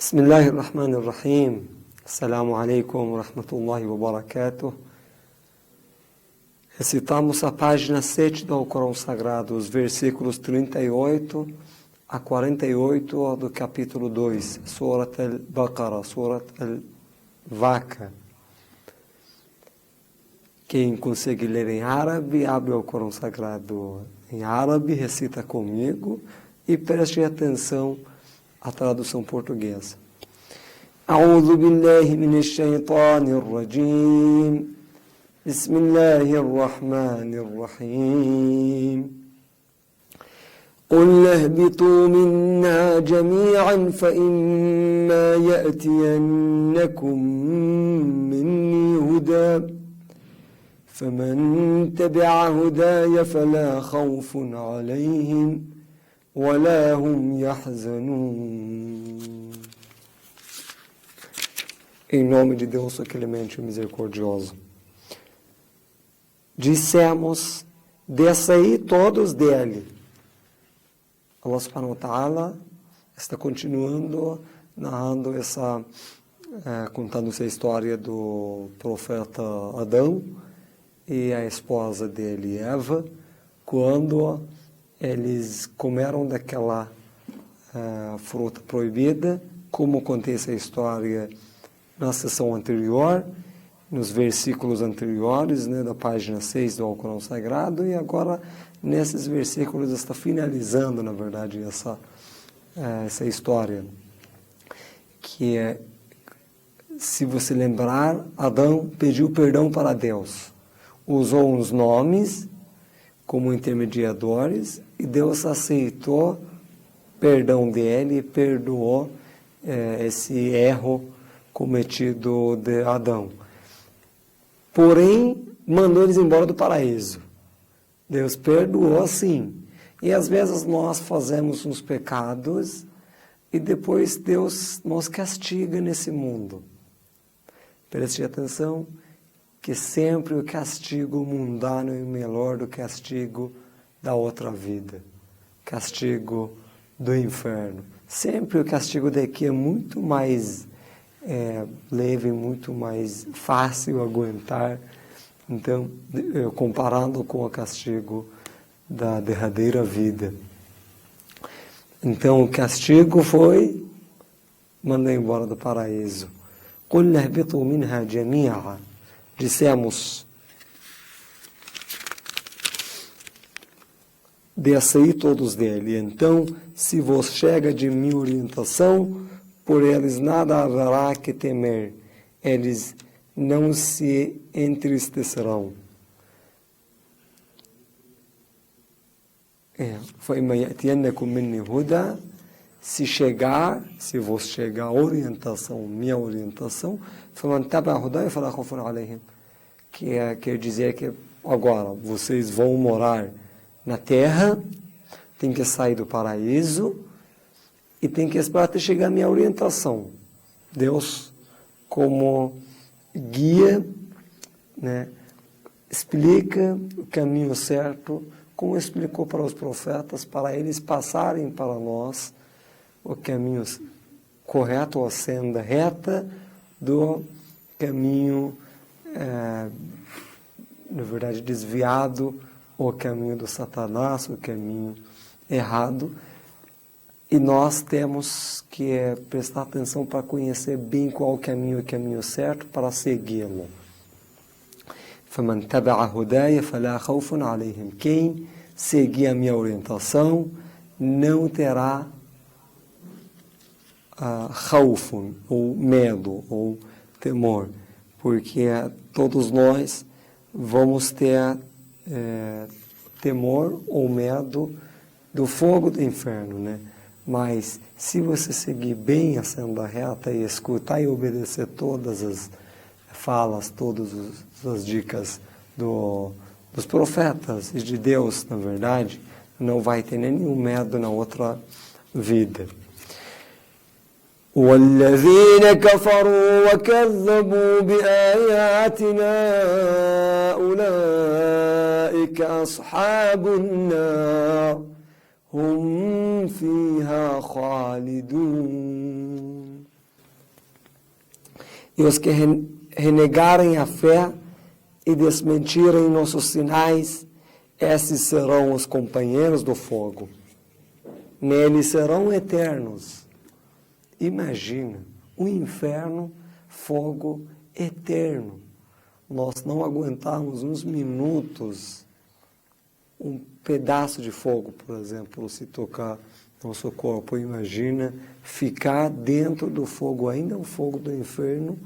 Bismillahirrahmanirrahim. Assalamu alaikum wa rahmatullahi wa barakatuh. Recitamos a página 7 do Alcorão Sagrado, os versículos 38 a 48 do capítulo 2, Surat al-Baqarah, Surat al-Vaca. Quem consegue ler em árabe, abre o Alcorão Sagrado em árabe, recita comigo e preste atenção à tradução portuguesa. A'udhu billahi minash shaitanir rajim. Bismillahir rahmanir rahim. قل اهبطوا منا جميعا فإما يأتينكم مني هدى فمن تبع هداي فلا خوف عليهم ولا هم يحزنون. Em nome de Deus, o clemente e misericordioso. Dissemos, desça aí todos dele. Allah subhanahu wa ta'ala está continuando, narrando contando essa história do profeta Adão e a esposa dele, Eva, quando eles comeram daquela fruta proibida, como contei essa história na sessão anterior, nos versículos anteriores, da página 6 do Alcorão Sagrado, e agora nesses versículos está finalizando, na verdade, essa história, que é, se você lembrar, Adão pediu perdão para Deus, usou uns nomes como intermediadores, e Deus aceitou perdão dele e perdoou esse erro cometido de Adão. Porém, mandou eles embora do paraíso. Deus perdoou, sim. E às vezes nós fazemos uns pecados e depois Deus nos castiga nesse mundo. Preste atenção que sempre o castigo mundano é melhor do castigo da outra vida. Castigo do inferno. Sempre o castigo daqui é muito mais leve, muito mais fácil aguentar. Então, comparando com o castigo da derradeira vida. Então, o castigo foi mandar embora do paraíso. قُلْ اهْبِطُوا مِنْهَا جَمِيعًا. Dissemos, desça aí todos dele. Então, se vos chega de minha orientação, por eles nada haverá que temer. Eles não se entristecerão. Se vos chegar a orientação, minha orientação, quer dizer que agora vocês vão morar na terra, tem que sair do paraíso e tem que esperar até chegar a minha orientação. Deus, como guia, explica o caminho certo, como explicou para os profetas, para eles passarem para nós o caminho correto, a senda reta do caminho, na verdade, desviado, o caminho do Satanás, o caminho errado. E nós temos que prestar atenção para conhecer bem qual o caminho certo para segui-lo. فَمَنْ تَبَعَ هُدَايَ فَلَا خَوْفٌ عَلَيْهِمْ. Quem seguir a minha orientação não terá khawfun, ou medo, ou temor, porque todos nós vamos ter temor ou medo do fogo do inferno, Mas, se você seguir bem a senda reta e escutar e obedecer todas as falas, todas as dicas dos profetas e de Deus, na verdade, não vai ter nenhum medo na outra vida. وَالَّذِينَ كَفَرُوا وَكَذَّبُوا بِآيَاتِنَا أُولَئِكَ أَصْحَابُ النَّارِ هُمْ فِيهَا خَالِدُونَ. E os que renegarem a fé e desmentirem nossos sinais, esses serão os companheiros do fogo. Neles serão eternos. Imagina, o inferno, fogo eterno. Nós não aguentamos uns minutos um pedaço de fogo, por exemplo, se tocar nosso corpo. Imagina ficar dentro do fogo, ainda o fogo do inferno,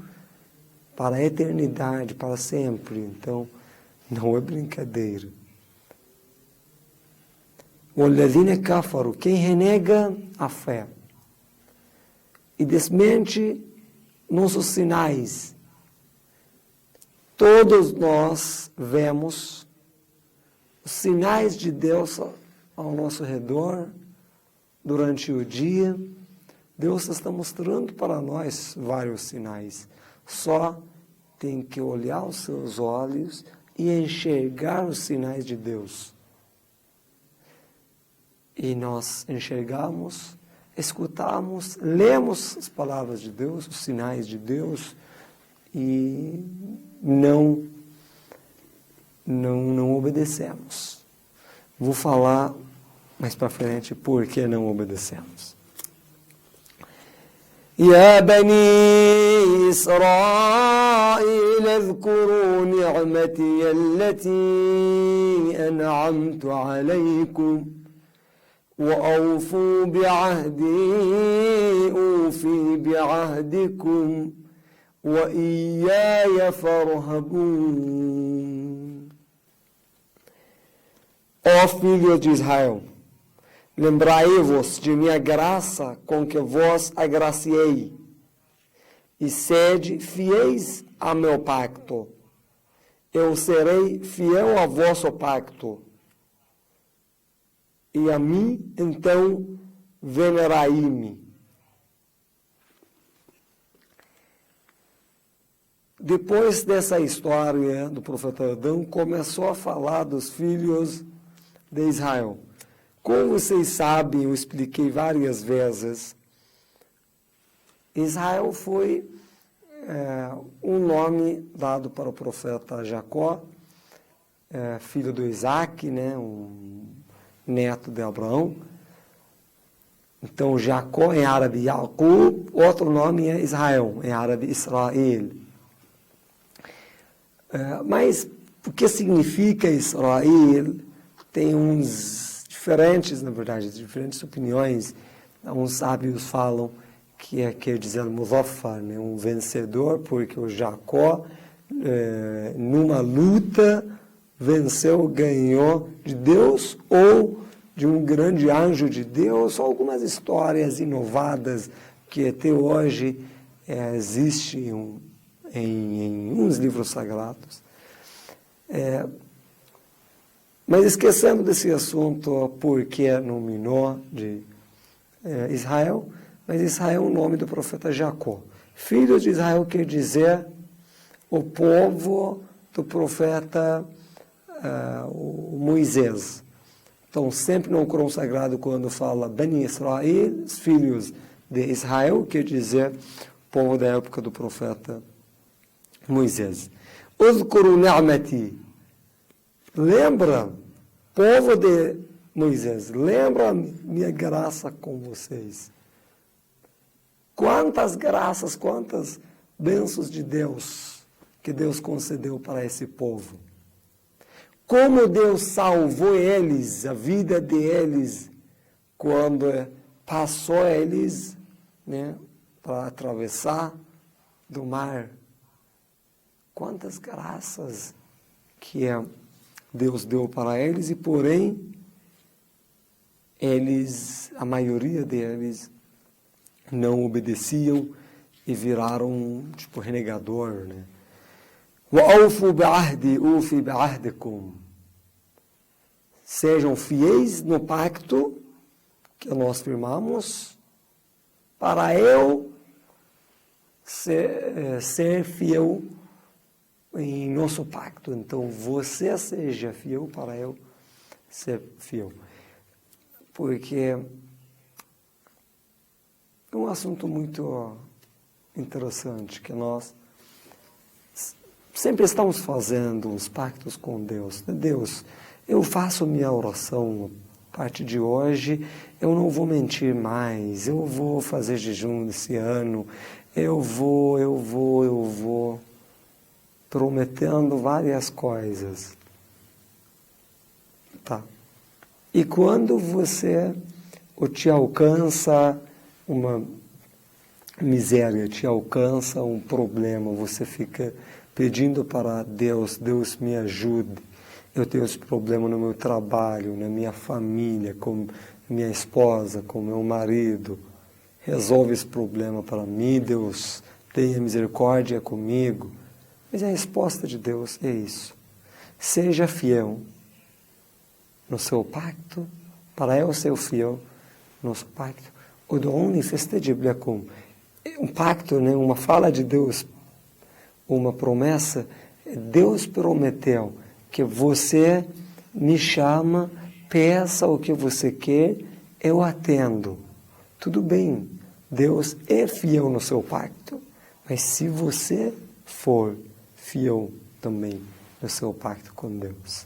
para a eternidade, para sempre. Então, não é brincadeira. وَالَّذِينَ كَفَرُوا, quem renega a fé e desmente nossos sinais. Todos nós vemos os sinais de Deus ao nosso redor durante o dia. Deus está mostrando para nós vários sinais. Só tem que olhar os seus olhos e enxergar os sinais de Deus. E nós enxergamos, escutamos, lemos as palavras de Deus, os sinais de Deus, e não obedecemos. Vou falar mais para frente por que não obedecemos. يا بني إسرائيل اذكروا نعمتي التي أنعمت عليكم وأوفوا بعهدي أوفي بعهدكم وإياي فارهبون. Ó filhos de Israel, lembrai-vos de minha graça com que vos agraciei, e sede fiéis a meu pacto. Eu serei fiel a vosso pacto. E a mim, então, venerai-me. Depois dessa história do profeta Adão, começou a falar dos filhos de Israel. Como vocês sabem, eu expliquei várias vezes, Israel foi um nome dado para o profeta Jacó, filho do Isaac, né, um neto de Abraão. Então, Jacó em árabe Yaqub, outro nome é Israel, em árabe Israel. Mas o que significa Israel? Tem uns diferentes, na verdade, diferentes opiniões. Uns sábios falam que quer dizer Muzaffar, né, um vencedor, porque o Jacó, numa luta, venceu, ganhou de Deus ou de um grande anjo de Deus, algumas histórias inovadas que até hoje existem em uns livros sagrados. Mas esquecendo desse assunto, porque nominou de Israel, mas Israel é o nome do profeta Jacó. Filho de Israel quer dizer o povo do profeta o Moisés. Então, sempre no Corão Sagrado, quando fala Bani Israel, os filhos de Israel, quer dizer o povo da época do profeta Moisés. Uzkuru ni'mati. Lembra, povo de Moisés, lembra minha graça com vocês. Quantas graças, quantas bênçãos de Deus que Deus concedeu para esse povo. Como Deus salvou eles, a vida deles, quando passou eles, né, para atravessar do mar. Quantas graças que Deus deu para eles, e porém, a maioria deles, não obedeciam e viraram tipo renegador, né? وَأَوْفُوا بِعَهْدِي أُوفِ بِعَهْدِكُمْ. Sejam fiéis no pacto que nós firmamos, para eu ser fiel em nosso pacto. Então, você seja fiel para eu ser fiel. Porque é um assunto muito interessante, que nós sempre estamos fazendo uns pactos com Deus. Deus, eu faço minha oração a partir de hoje, eu não vou mentir mais, eu vou fazer jejum esse ano, eu vou, prometendo várias coisas. Tá. E quando te alcança uma miséria, te alcança um problema, você fica pedindo para Deus, Deus me ajude, eu tenho esse problema no meu trabalho, na minha família, com minha esposa, com meu marido, resolve esse problema para mim, Deus, tenha misericórdia comigo. Mas a resposta de Deus é isso: seja fiel no seu pacto, para eu ser fiel no seu pacto. O Doon festeja com um pacto, né, uma fala de Deus, uma promessa. Deus prometeu que você me chama, peça o que você quer, eu atendo. Tudo bem, Deus é fiel no seu pacto, mas se você for fiel também no seu pacto com Deus.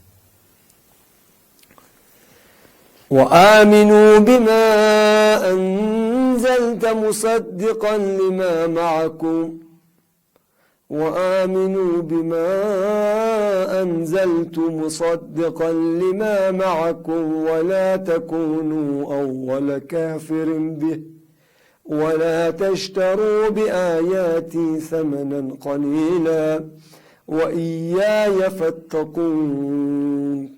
وآمنوا بما أنزلت مصدقا لما معكم وآمنوا بما أنزلت مصدقا لما معكم ولا تكونوا أول كافر به ولا تشتروا بآياتي ثمنا قليلا وإياي فاتقون.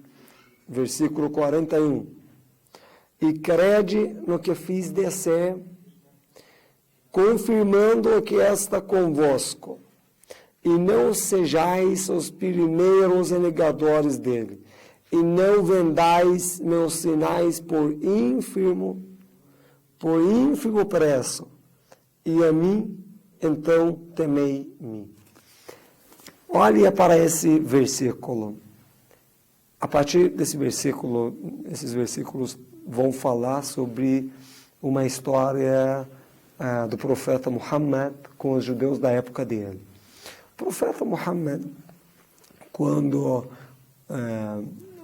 Versículo 41. E crede no que fiz descer, confirmando o que está convosco, e não sejais os primeiros negadores dele, e não vendais meus sinais por ínfimo preço, e a mim, então temei-me. Olha para esse versículo. A partir desse versículo, esses versículos vão falar sobre uma história do profeta Muhammad com os judeus da época dele. O profeta Muhammad, quando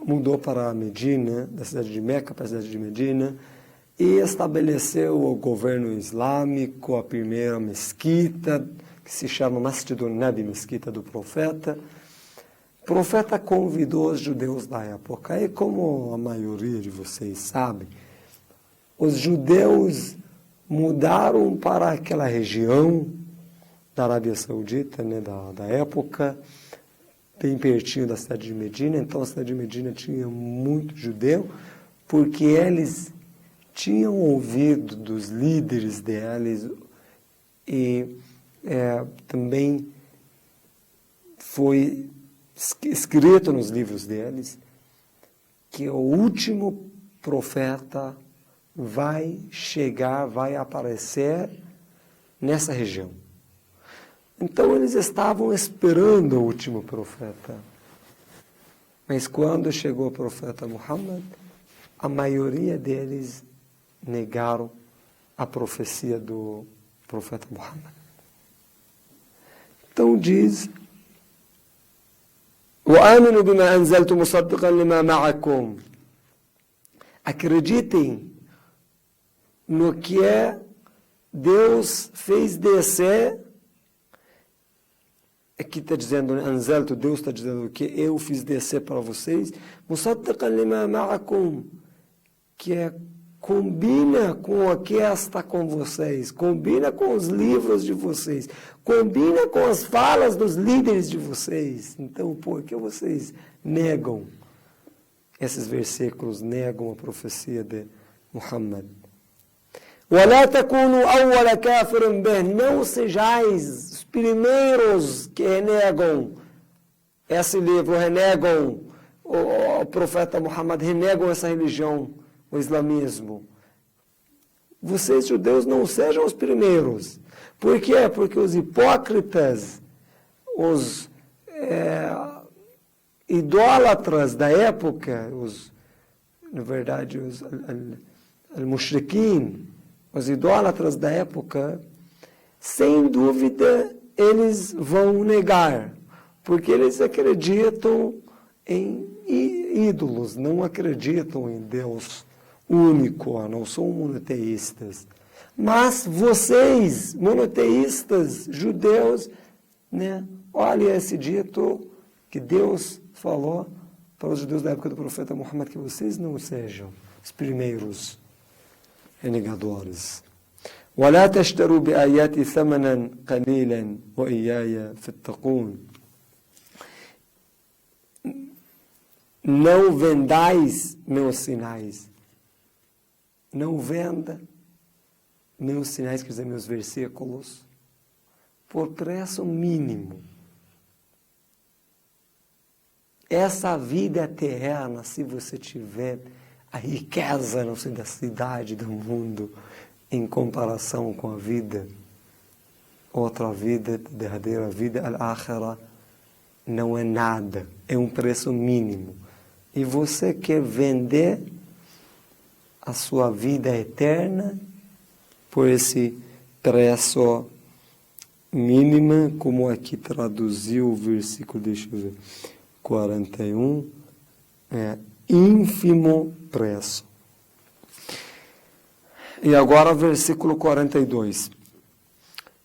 mudou para a Medina, da cidade de Meca para a cidade de Medina, e estabeleceu o governo islâmico, a primeira mesquita, que se chama Masjidun Nabi, mesquita do profeta. O profeta convidou os judeus da época, e como a maioria de vocês sabem, os judeus mudaram para aquela região da Arábia Saudita, né, da época, bem pertinho da cidade de Medina. Então a cidade de Medina tinha muito judeu, porque eles tinham ouvido dos líderes deles e também foi escrito nos livros deles que o último profeta vai chegar, vai aparecer nessa região. Então eles estavam esperando o último profeta. Mas quando chegou o profeta Muhammad, a maioria deles negaram a profecia do profeta Muhammad. Então diz: وآمنوا بما أنزلت مصدقا لما معكم. Acreditem no que Deus fez descer. Aqui está dizendo, Anzelto, Deus está dizendo que eu fiz descer para vocês. مصدقا لما معكم, que combina com o que está com vocês, combina com os livros de vocês, combina com as falas dos líderes de vocês. Então, por que vocês negam esses versículos, negam a profecia de Muhammad? وَلَا تَكُونُوا أَوَّلَ كَافِرٍ بِهِ. Não sejais os primeiros que renegam esse livro, renegam o profeta Muhammad, renegam essa religião, o islamismo. Vocês, judeus, não sejam os primeiros. Por quê? Porque os hipócritas, os idólatras da época, na verdade, os mushrikin, os idólatras da época, sem dúvida eles vão negar, porque eles acreditam em ídolos, não acreditam em Deus único, não são monoteístas. Mas vocês, monoteístas, judeus, né, olha esse dito que Deus falou para os judeus da época do profeta Muhammad, que vocês não sejam os primeiros renegadores. وَلَا تَشْتَرُوا بِآيَاتِ ثَمَنًا قَلِيلًا وَإِيَّايَ فَاتَّقُونَ. Não vendais meus sinais. Não venda meus sinais, quer dizer, meus versículos, por preço mínimo. Essa vida eterna, se você tiver a riqueza, não sei, da cidade, do mundo, em comparação com a vida, outra vida, derradeira vida, al-akhirah, não é nada, é um preço mínimo. E você quer vender a sua vida eterna por esse preço mínimo, como aqui traduziu o versículo, deixa eu ver, 41, ínfimo preço. E agora versículo 42.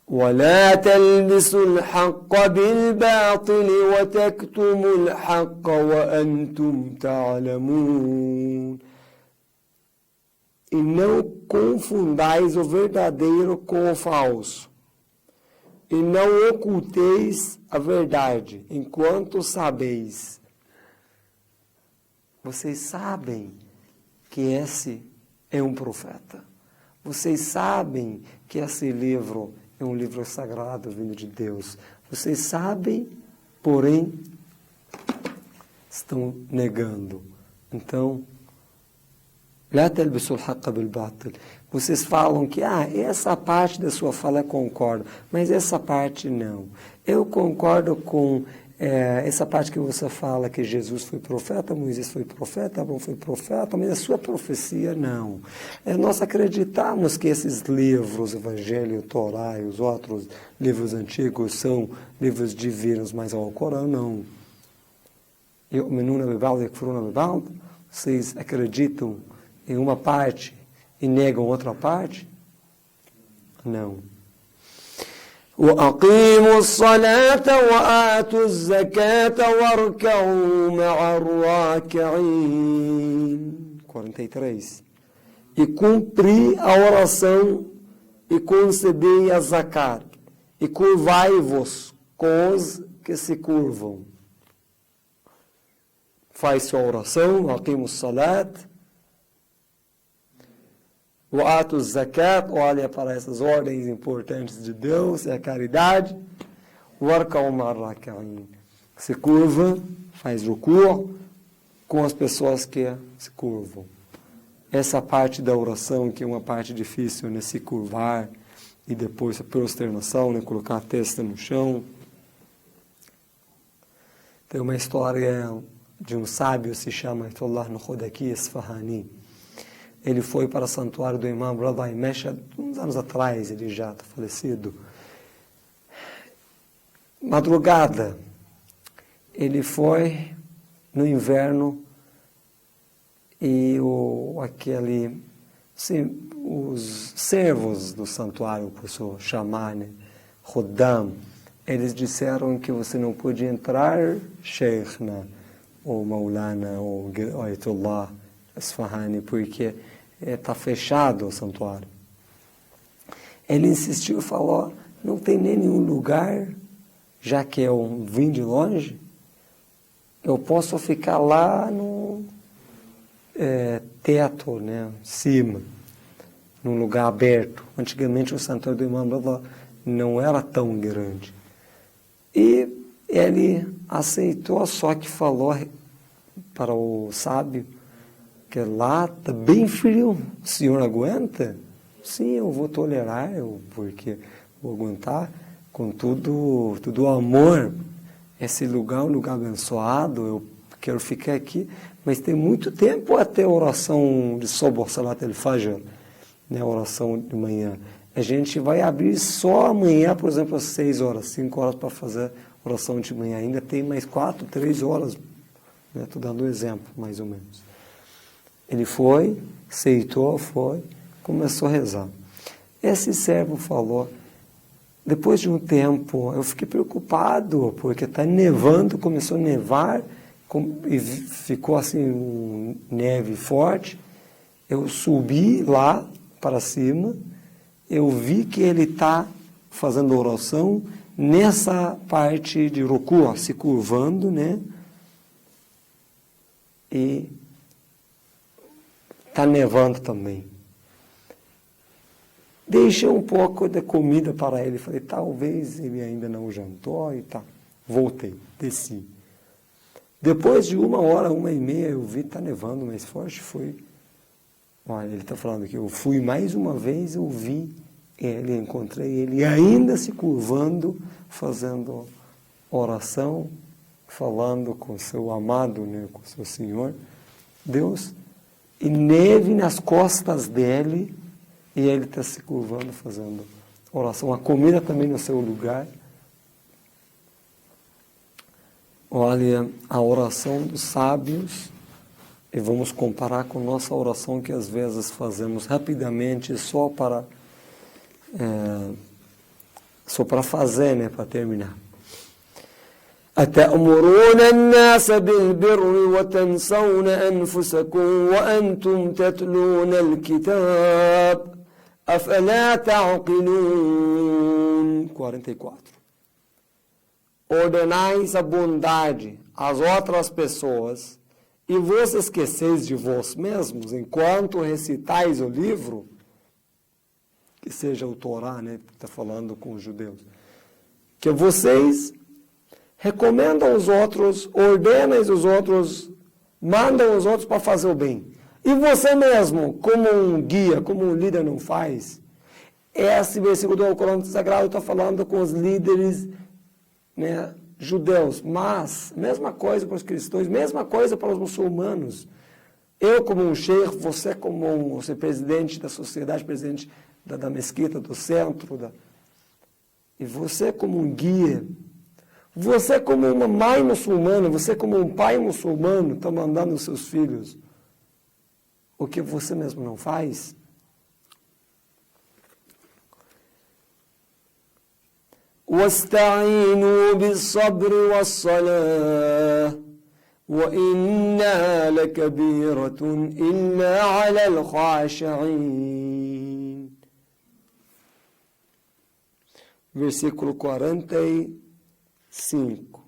وَلَا تَلْبِسُوا الْحَقَّ بِالْبَاطِلِ وَتَكْتُمُوا الْحَقَّ وَأَنْتُمْ تَعْلَمُونَ. E não confundais o verdadeiro com o falso. E não oculteis a verdade, enquanto sabeis. Vocês sabem que esse é um profeta. Vocês sabem que esse livro é um livro sagrado vindo de Deus. Vocês sabem, porém, estão negando. Então, لا تلبسوا الحق بالباطل. Vocês falam que essa parte da sua fala eu concordo, mas essa parte não. Eu concordo com essa parte que você fala que Jesus foi profeta, Moisés foi profeta, Abraão foi profeta, mas a sua profecia não. Nós acreditamos que esses livros, Evangelho, Torá e os outros livros antigos são livros divinos, mas ao Corão não. Vocês acreditam em uma parte e negam outra parte? Não. وَأَقِيمُوا الصَّلَاةَ وَآتُوا الزَّكَاةَ وَارْكَعُوا مَعَ الرَّاكِعِينَ. 43. E cumpri a oração e concedei a zakat, e curvai-vos com os que se curvam. Faz sua oração, aqimu salat, wa'atu zakat, olha para essas ordens importantes de Deus, é a caridade, warka'u ma'ar-raki'in. Se curva, faz ruku' com as pessoas que se curvam. Essa parte da oração, que é uma parte difícil, né? Se curvar e depois a prosternação, né? Colocar a testa no chão. Tem uma história de um sábio, se chama Ayatollah Nukhodaki Isfahani. Ele foi para o santuário do Imam Rada em Meshad, uns anos atrás, ele já está falecido. Madrugada, ele foi no inverno e os servos do santuário, por seu chamar, né, Khuddam, eles disseram que você não podia entrar, Sheikhna, ou Maulana, ou Ayatollah Isfahani, porque está fechado o santuário. Ele insistiu e falou, não tem nenhum lugar, já que eu vim de longe, eu posso ficar lá no teto, né, cima, num lugar aberto. Antigamente o santuário do Imam não era tão grande. E ele aceitou, só que falou para o sábio que lá está bem frio. O senhor aguenta? Sim, eu vou tolerar, porque vou aguentar com tudo o amor. Esse lugar é um lugar abençoado, eu quero ficar aqui, mas tem muito tempo até a oração de Sobor Salat al-Fajr, né, a oração de manhã. A gente vai abrir só amanhã, por exemplo, às 6 horas, 5 horas para fazer oração de manhã. Ainda tem mais 4, 3 horas. Estou dando um exemplo, mais ou menos. Ele foi, aceitou, começou a rezar. Esse servo falou, depois de um tempo, eu fiquei preocupado, porque está nevando, começou a nevar, e ficou assim, neve forte. Eu subi lá para cima, eu vi que ele está fazendo oração nessa parte de Ruku, se curvando, né? E está nevando também. Deixei um pouco de comida para ele. Falei, talvez ele ainda não jantou e tá. Voltei, desci. Depois de 1 hora, 1h30, eu vi, está nevando mais forte, fui. Olha, ele está falando que eu fui mais uma vez, eu vi ele, encontrei ele ainda se curvando, fazendo oração, falando com seu amado, né, com seu Senhor, Deus, e neve nas costas dele, e ele está se curvando, fazendo oração. A comida também no seu lugar. Olha, a oração dos sábios, e vamos comparar com nossa oração que às vezes fazemos rapidamente só para fazer, né, para terminar. أتأمرون الناس بالبر وتنسون أنفسكم وأنتم تتلون الكتاب أفلا تعقلون 44. Ordenais a bondade às outras pessoas e vos esqueceis de vós mesmos enquanto recitais o livro, que seja o Torá, né, que está falando com os judeus, que vocês recomendam os outros, ordenam os outros, mandam os outros para fazer o bem. E você mesmo, como um guia, como um líder não faz. Esse versículo do Alcorão Sagrado está falando com os líderes, né, judeus. Mas, mesma coisa para os cristãos, mesma coisa para os muçulmanos. Eu como um sheikh, você como você presidente da sociedade, presidente da mesquita, do centro. E você como um guia. Você como uma mãe muçulmana, você como um pai muçulmano, está mandando os seus filhos o que você mesmo não faz? وَاسْتَعِينُوا بِالصَّبْرِ وَالصَّلَاةِ وَإِنَّهَا لَكَبِيرَةٌ إِلَّا عَلَى الْخَاشِعِينَ. Versículo 45.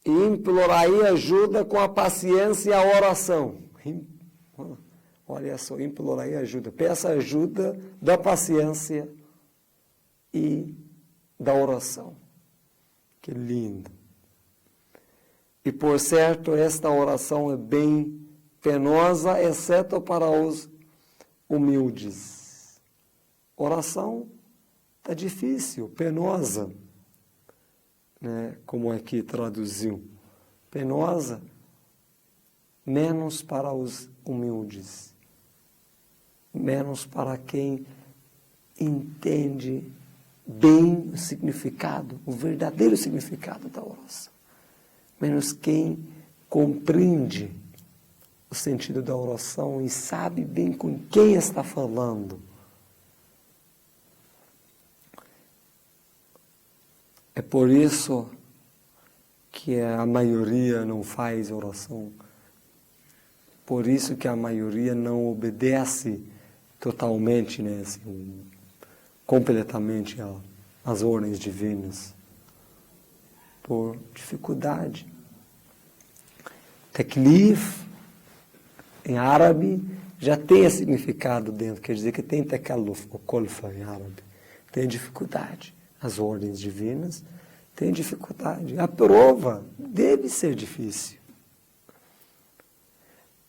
E implorai ajuda com a paciência e a oração. Olha só, implorai ajuda. Peça ajuda da paciência e da oração. Que lindo. E por certo, esta oração é bem penosa, exceto para os humildes. Oração está difícil, penosa, né? Como aqui traduziu. Penosa, menos para os humildes, menos para quem entende bem o significado, o verdadeiro significado da oração, menos quem compreende o sentido da oração e sabe bem com quem está falando. É por isso que a maioria não faz oração. Por isso que a maioria não obedece totalmente, né, assim, completamente às ordens divinas. Por dificuldade. Taklif, em árabe, já tem esse significado dentro. Quer dizer que tem takalluf, ou kolfa em árabe. Tem dificuldade. As ordens divinas têm dificuldade. A prova deve ser difícil.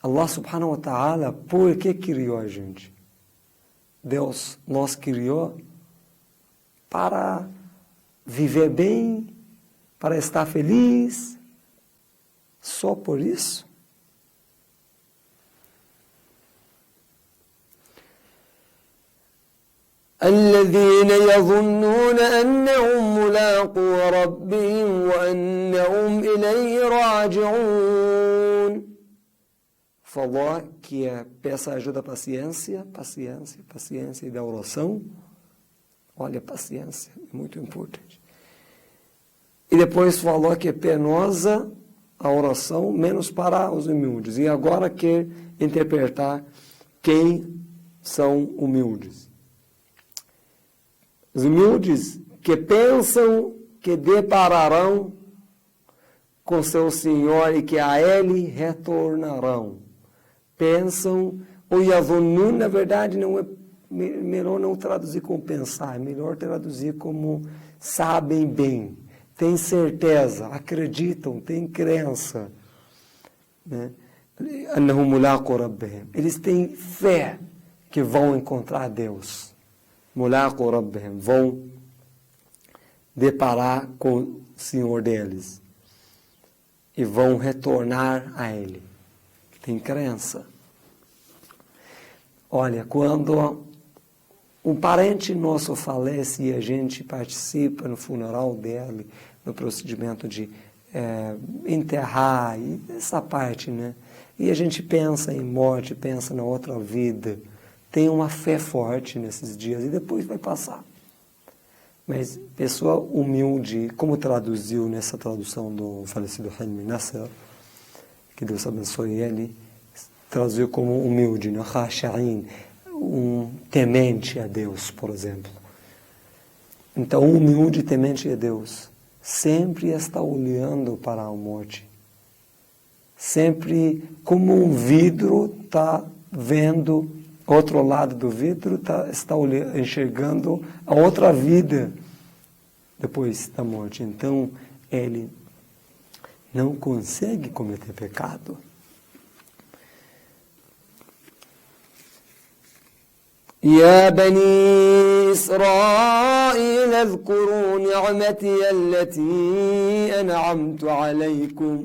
Allah subhanahu wa ta'ala, por que criou a gente? Deus nos criou para viver bem, para estar feliz. Só por isso? الذين يظنون أنهم ملاقو ربهم وأنهم إليه راجعون. Falou que peça ajuda, paciência e da oração. Olha, paciência é muito importante. E depois falou que é penosa a oração, menos para os humildes. E agora quer interpretar quem são humildes. Os humildes que pensam que depararão com seu Senhor e que a Ele retornarão. Pensam, ou Yavonun, na verdade, não é melhor não traduzir como pensar, é melhor traduzir como sabem bem, têm certeza, acreditam, têm crença. Né? Eles têm fé que vão encontrar Deus. Vão deparar com o Senhor deles e vão retornar a Ele. Tem crença. Olha, quando um parente nosso falece e a gente participa no funeral dele, no procedimento de enterrar, e essa parte, né? E a gente pensa em morte, pensa na outra vida, tem uma fé forte nesses dias e depois vai passar. Mas pessoa humilde, como traduziu nessa tradução do falecido Hilmi Nasser, que Deus abençoe ele, traduziu como humilde, né? Khasha'in, um temente a Deus, por exemplo. Então, um humilde temente a Deus sempre está olhando para a morte. Sempre, como um vidro está vendo outro lado do vidro, está enxergando a outra vida depois da morte. Então, ele não consegue cometer pecado. يا بني إسرائيل اذكروا نعمتي التي أنعمت عليكم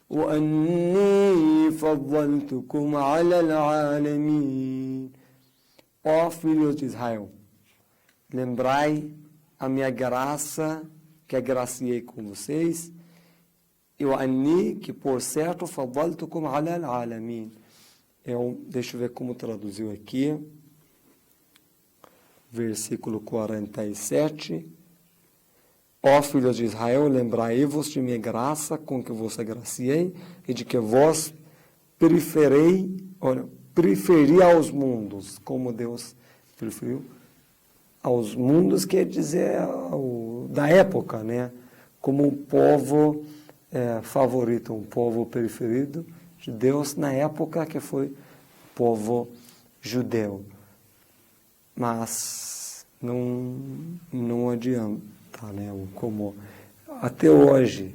وأني فضلتكم على العالمين. Ó filhos de Israel, lembrai a minha graça que agraciei com vocês, e وأني que por certo فضلتكم على العالمين. Deixa eu ver como traduziu aqui. Versículo 47. Ó filhos de Israel, lembrai-vos de minha graça com que vos agraciei e de que vós preferi aos mundos, como Deus preferiu aos mundos, quer dizer da época, né? Como um povo favorito, um povo preferido de Deus na época que foi o povo judeu. Mas não adianta, né? Como até hoje,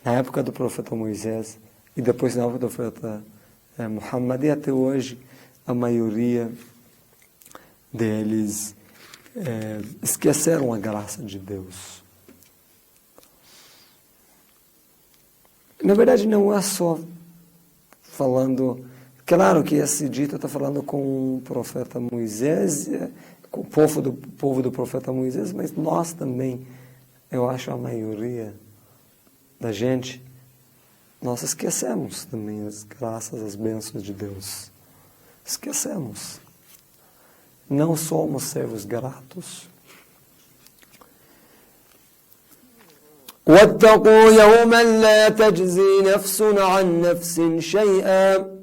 na época do profeta Moisés e depois na época do profeta Muhammad, e até hoje a maioria deles esqueceram a graça de Deus. Na verdade, não é só falando... Claro que esse dito está falando com o profeta Moisés, com o povo do profeta Moisés, mas nós também, eu acho a maioria da gente, nós esquecemos também as graças, as bênçãos de Deus. Esquecemos. Não somos servos gratos. واتقوا يوما لا تجزي نفس عن نفس شيئا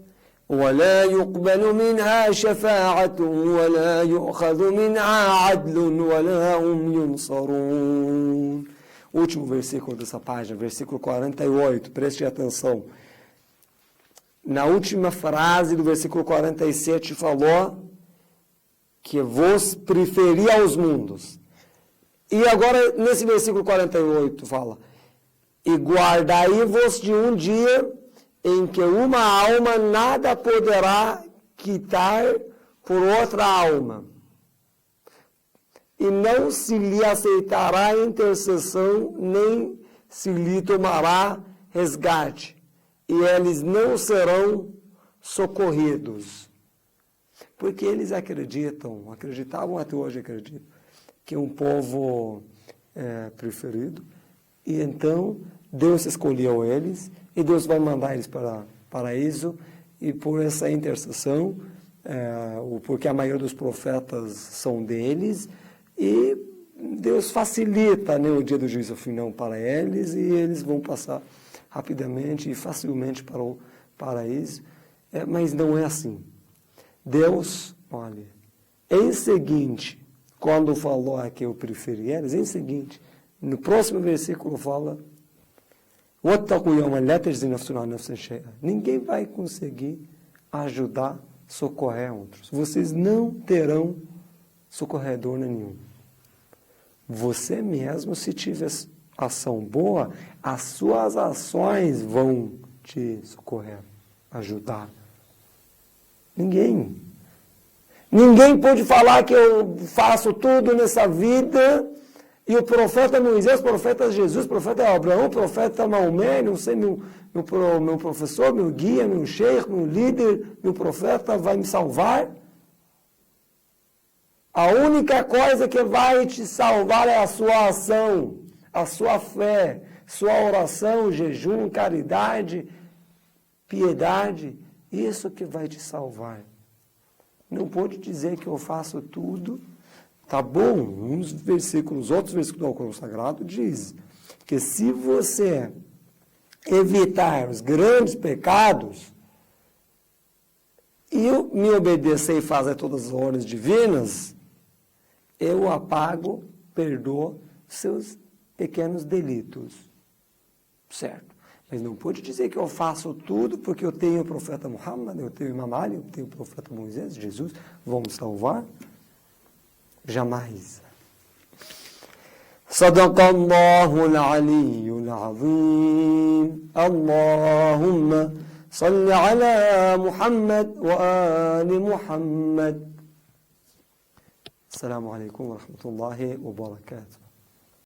ولا يقبل منها شفاعة ولا يؤخذ منها عدل ولا هم ينصرون. Último versículo dessa página, versículo 48, preste atenção. Na última frase do versículo 47 falou que vos preferi aos mundos. E agora, nesse versículo 48, fala: e guardai-vos de um dia em que uma alma nada poderá quitar por outra alma, e não se lhe aceitará intercessão, nem se lhe tomará resgate, e eles não serão socorridos. Porque eles acreditavam até hoje acreditam, que é um povo preferido. E então Deus escolheu eles e Deus vai mandar eles para o paraíso. E por essa intercessão, porque a maioria dos profetas são deles, e Deus facilita, né, o dia do juízo final para eles, e eles vão passar rapidamente e facilmente para o paraíso. Mas não é assim. Deus, olha, em seguinte, quando falou aqui eu preferi eles, em seguinte, no próximo versículo fala: ninguém vai conseguir ajudar, socorrer outros. Vocês não terão socorredor nenhum. Você mesmo, se tiver ação boa, as suas ações vão te socorrer, ajudar. Ninguém pode falar que eu faço tudo nessa vida. E o profeta Moisés, o profeta Jesus, o profeta Abraão, o profeta Maomé, não sei, meu professor, meu guia, meu sheikh, meu líder, meu profeta vai me salvar. A única coisa que vai te salvar é a sua ação, a sua fé, sua oração, jejum, caridade, piedade. Isso que vai te salvar. Não pode dizer que eu faço tudo. Tá bom, outros versículos do Alcorão Sagrado diz que se você evitar os grandes pecados e me obedecer e fazer todas as ordens divinas, eu apago, perdoo seus pequenos delitos. Certo? Mas não pode dizer que eu faço tudo porque eu tenho o profeta Muhammad, eu tenho o Imam Ali, eu tenho o profeta Moisés, Jesus, vão me salvar. Jamais. Sadaqallahul aliyyul azim. Allahumma salli ala Muhammad wa ali Muhammad. Assalamu alaikum wa rahmatullahi wa barakatuh.